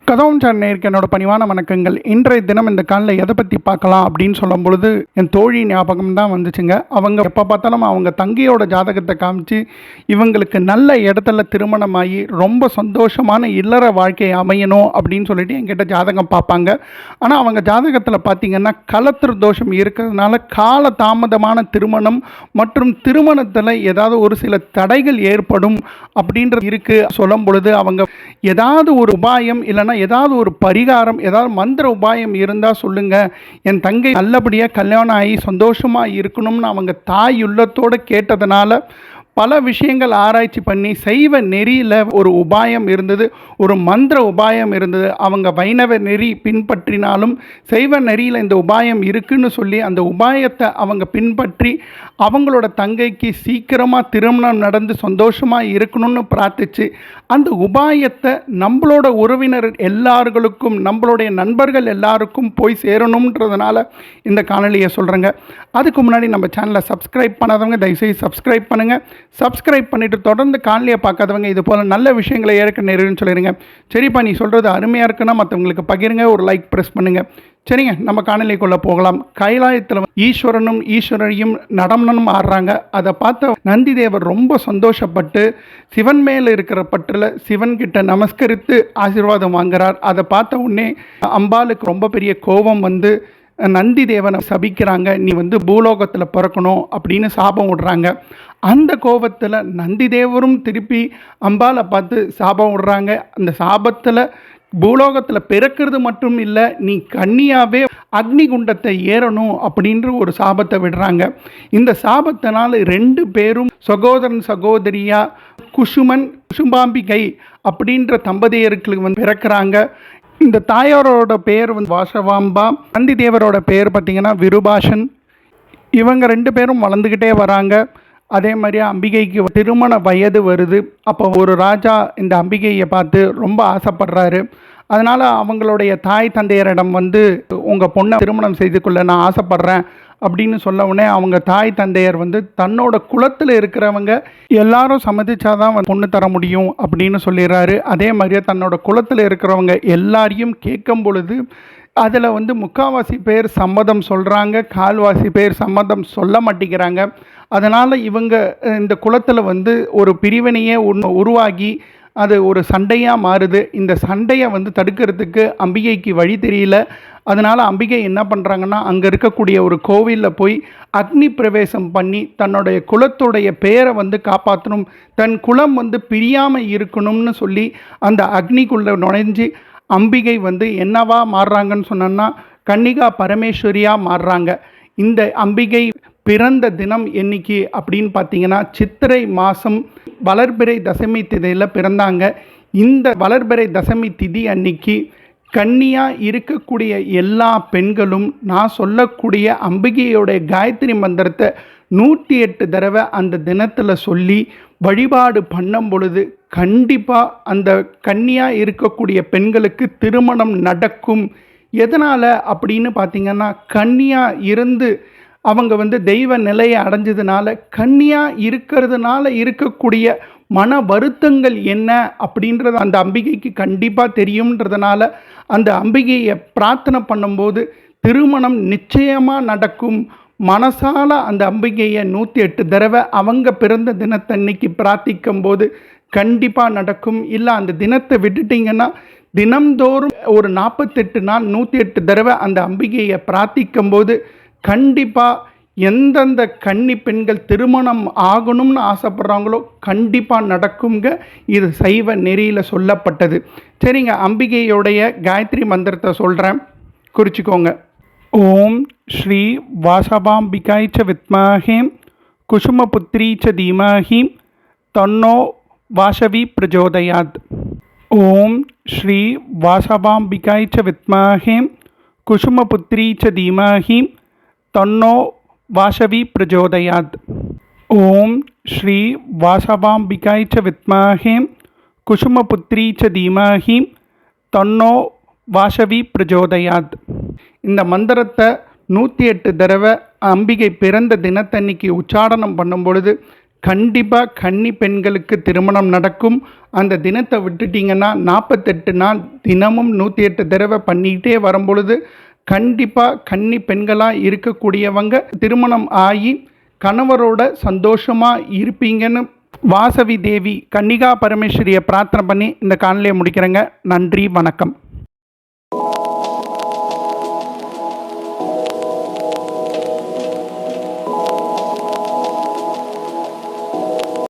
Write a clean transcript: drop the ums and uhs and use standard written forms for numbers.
கதவும் நேருக்கு என்னோட பணிவான வணக்கங்கள். இன்றைய தினம் இந்த காலில் எதை பற்றி பார்க்கலாம் அப்படின்னு சொல்லும் பொழுது என் தோழி ஞாபகம் தான் வந்துச்சுங்க. அவங்க எப்போ பார்த்தாலும் அவங்க தங்கையோட ஜாதகத்தை காமிச்சு இவங்களுக்கு நல்ல இடத்துல திருமணமாகி ரொம்ப சந்தோஷமான இல்லற வாழ்க்கை அமையணும் அப்படின்னு சொல்லிட்டு என்கிட்ட ஜாதகம் பார்ப்பாங்க. ஆனால் அவங்க ஜாதகத்தில் பார்த்திங்கன்னா கலத்திர தோஷம் இருக்கிறதுனால கால தாமதமான திருமணம் மற்றும் திருமணத்தில் ஏதாவது ஒரு சில தடைகள் ஏற்படும் அப்படின்றது இருக்குது. சொல்லும் பொழுது அவங்க ஏதாவது ஒரு உபாயம் இல்லைன்னா ஏதாவது ஒரு பரிகாரம், ஏதாவது மந்திர உபாயம் இருந்தால் சொல்லுங்கள், என் தங்கை நல்லபடியாக கல்யாணம் ஆகி சந்தோஷமாக இருக்கணும்னு அவங்க தாய் உள்ளத்தோடு கேட்டதுனால பல விஷயங்கள் ஆராய்ச்சி பண்ணி சைவ நெறியில் ஒரு உபாயம் இருந்தது, ஒரு மந்திர உபாயம் இருந்தது. அவங்க வைணவ நெறி பின்பற்றினாலும் சைவ நெறியில் இந்த உபாயம் இருக்குன்னு சொல்லி அந்த உபாயத்தை அவங்க பின்பற்றி அவங்களோட தங்கைக்கு சீக்கிரமாக திருமணம் நடந்து சந்தோஷமாக இருக்கணும்னு பிரார்த்திச்சு அந்த உபாயத்தை நம்மளோட உறவினர் எல்லார்களுக்கும் நம்மளுடைய நண்பர்கள் எல்லாருக்கும் போய் சேரணுன்றதுனால இந்த காணொலியை சொல்கிறேங்க. அதுக்கு முன்னாடி நம்ம சேனலை சப்ஸ்கிரைப் பண்ணாதவங்க தயவுசெய்து சப்ஸ்கிரைப் பண்ணுங்கள். சப்ஸ்கிரைப் பண்ணிவிட்டு தொடர்ந்து காணொலியை பார்க்காதவங்க இது போல் நல்ல விஷயங்களை ஏற்க நேருன்னு சொல்லிடுங்க. சரிப்பா, நீ சொல்கிறது அருமையாக இருக்குன்னா மற்றவங்களுக்கு பகிருங்க, ஒரு லைக் ப்ரெஸ் பண்ணுங்கள். சரிங்க, நம்ம காணொலிக்குள்ளே போகலாம். கைலாயத்தில் ஈஸ்வரனும் ஈஸ்வரையும் நடனம் ஆடுறாங்க. அதை பார்த்த நந்தி தேவர் ரொம்ப சந்தோஷப்பட்டு சிவன் மேலே இருக்கிற பற்றில் சிவன்கிட்ட நமஸ்கரித்து ஆசீர்வாதம் வாங்குறார். அதை பார்த்த உடனே அம்பாளுக்கு ரொம்ப பெரிய கோபம் வந்து நந்தி தேவனை சபிக்கிறாங்க. நீ பூலோகத்தில் பிறக்கணும் அப்படின்னு சாபம் விடுறாங்க. அந்த கோபத்தில் நந்தி தேவரும் திருப்பி அம்பாலை பார்த்து சாபம் விடுறாங்க. அந்த சாபத்தில் பூலோகத்தில் பிறக்கிறது மட்டும் இல்லை, நீ கன்னியாவே அக்னி குண்டத்தை ஏறணும் அப்படின்ற ஒரு சாபத்தை விடுறாங்க. இந்த சாபத்தினால் 2 பேரும் சகோதரன் சகோதரியா குசும்பாம்பிகை அப்படின்ற தம்பதியருக்கு பிறக்கிறாங்க. இந்த தாயாரோட பேர் வாசவாம்பா, நந்தி தேவரோட பேர் பார்த்திங்கன்னா விருபாஷன். இவங்க 2 பேரும் வளர்ந்துக்கிட்டே வராங்க. அதே மாதிரியே அம்பிகைக்கு திருமண வயது வருது. அப்போ ஒரு ராஜா இந்த அம்பிகையை பார்த்து ரொம்ப ஆசைப்படுறாரு. அதனால் அவங்களுடைய தாய் தந்தையரிடம் உங்கள் பொண்ணை திருமணம் செய்து கொள்ள நான் ஆசைப்பட்றேன் அப்படின்னு சொல்ல உடனே அவங்க தாய் தந்தையர் தன்னோட குலத்தில் இருக்கிறவங்க எல்லாரும் சம்மதிச்சாதான் பொண்ணு தர முடியும் அப்படின்னு சொல்லிடுறாரு. அதே மாதிரியே தன்னோட குலத்தில் இருக்கிறவங்க எல்லாரையும் கேட்கும் பொழுது அதில் முக்கால்வாசி பேர் சம்மதம் சொல்கிறாங்க, கால்வாசி பேர் சம்மதம் சொல்ல மாட்டேங்கிறாங்க. அதனால் இவங்க இந்த குலத்தில் ஒரு பிரிவினையே உருவாகி அது ஒரு சண்டையாக மாறுது. இந்த சண்டையை தடுக்கிறதுக்கு அம்பிகைக்கு வழி தெரியல. அதனால் அம்பிகை என்ன பண்ணுறாங்கன்னா அங்கே இருக்கக்கூடிய ஒரு கோவிலில் போய் அக்னி பிரவேசம் பண்ணி தன்னுடைய குலத்துடைய பேரை காப்பாற்றணும், தன் குலம் பிரியாமல் இருக்கணும்னு சொல்லி அந்த அக்னிக்குள்ளே நுழைஞ்சி அம்பிகை என்னவா மாறுறாங்கன்னு சொன்னோன்னா கன்னிகா பரமேஸ்வரியாக மாறுறாங்க. இந்த அம்பிகை பிறந்த தினம் என்னைக்கு அப்படின்னு பார்த்தீங்கன்னா சித்திரை மாதம் வளர்பிறை தசமி திதியில் பிறந்தாங்க. இந்த வளர்பிறை தசமி திதி அன்னைக்கு கன்னியாக இருக்கக்கூடிய எல்லா பெண்களும் நான் சொல்லக்கூடிய அம்பிகையோடைய காயத்ரி மந்திரத்தை 108 தடவை அந்த தினத்தில் சொல்லி வழிபாடு பண்ணும் பொழுது கண்டிப்பாக அந்த கன்னியாக இருக்கக்கூடிய பெண்களுக்கு திருமணம் நடக்கும். எதனால் அப்படின்னு பார்த்திங்கன்னா கன்னியாக இருந்து அவங்க தெய்வ நிலையை அடைஞ்சதுனால கன்னியாக இருக்கிறதுனால இருக்கக்கூடிய மன வருத்தங்கள் என்ன அப்படின்றது அந்த அம்பிகைக்கு கண்டிப்பாக தெரியும்ன்றதுனால அந்த அம்பிகையை பிரார்த்தனை பண்ணும்போது திருமணம் நிச்சயமாக நடக்கும். மனசால அந்த அம்பிகையை 108 தடவை அவங்க பிறந்த தினத்தன்னைக்கு பிரார்த்திக்கும் போது கண்டிப்பாக நடக்கும். இல்லை அந்த தினத்தை விட்டுட்டிங்கன்னா தினம்தோறும் ஒரு 48 நாள் 108 தடவை அந்த அம்பிகையை பிரார்த்திக்கும் போது கண்டிப்பாக எந்தெந்த கன்னி பெண்கள் திருமணம் ஆகணும்னு ஆசைப்படுறாங்களோ கண்டிப்பாக நடக்குங்க. இது சைவ நெறியில் சொல்லப்பட்டது. சரிங்க, அம்பிகையோடைய காயத்ரி மந்திரத்தை சொல்கிறேன், குறிச்சிக்கோங்க. ஓம் ஸ்ரீ வாசவாம்பிகாய் ச வித்மஹே குசுமபுத்ரி ச தீமஹி தன்னோ வாசவி பிரச்சோதயாத். ஓம் ஸ்ரீ வாசவாம்பிகாய் ச வித்மஹே குசுமபுத்ரி ச தீமஹி தன்னோ வாசவி பிரச்சோதயாத். ஓம் ஸ்ரீ வாசவாம்பிகாய் ச வித்மஹே குசுமபுத்ரி ச தீமஹி தன்னோ வாசவி பிரச்சோதயாத். இந்த மந்திரத்தை 108 தடவை அம்பிகை பிறந்த தினத்தன்னைக்கு உச்சாரணம் பண்ணும் பொழுது கண்டிப்பாக கன்னி பெண்களுக்கு திருமணம் நடக்கும். அந்த தினத்தை விட்டுட்டிங்கன்னா 48 நாள் தினமும் 108 தடவை பண்ணிக்கிட்டே வரும்பொழுது கண்டிப்பாக கன்னி பெண்களாக இருக்கக்கூடியவங்க திருமணம் ஆகி கணவரோட சந்தோஷமாக இருப்பீங்கன்னு வாசவி தேவி கன்னிகா பரமேஸ்வரியை பிரார்த்தனை பண்ணி இந்த காணொலியை முடிக்கிறேங்க. நன்றி, வணக்கம்.